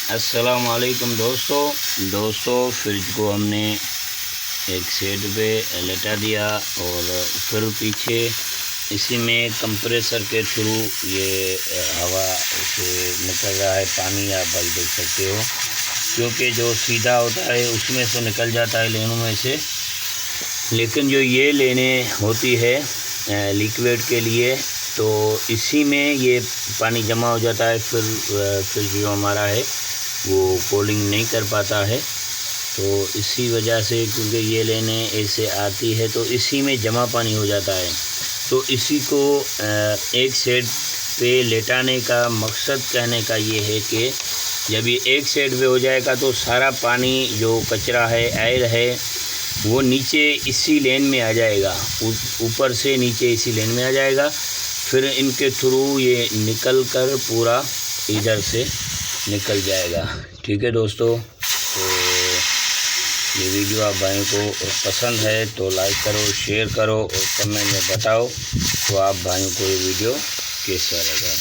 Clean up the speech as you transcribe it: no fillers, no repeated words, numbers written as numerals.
अस्सलाम वालेकुम दोस्तों फ्रिज को हमने एक सेट पे लेटा दिया और फिर पीछे इसी में कंप्रेसर के थ्रू ये हवा से निकल रहा है पानी, आप भाई देख सकते हो, क्योंकि जो सीधा होता है उसमें से निकल जाता है लेनों में से, लेकिन जो ये लेने होती है लिक्विड के लिए तो इसी में ये पानी जमा हो जाता है। फिर जो हमारा है वो कूलिंग नहीं कर पाता है, तो इसी वजह से, क्योंकि ये लेने ऐसे आती है तो इसी में जमा पानी हो जाता है। तो इसी को एक सेट पे लेटाने का मकसद कहने का ये है कि जब ये एक सेट पे हो जाएगा तो सारा पानी जो कचरा है, एयर है, वो नीचे इसी लेन में आ जाएगा, ऊपर से नीचे इसी लेन में आ जाएगा। फिर इनके थ्रू ये निकल कर पूरा इधर से निकल जाएगा। ठीक है दोस्तों, तो ये वीडियो आप भाइयों को पसंद है तो लाइक करो, शेयर करो और कमेंट में बताओ तो आप भाइयों को ये वीडियो कैसा लगा।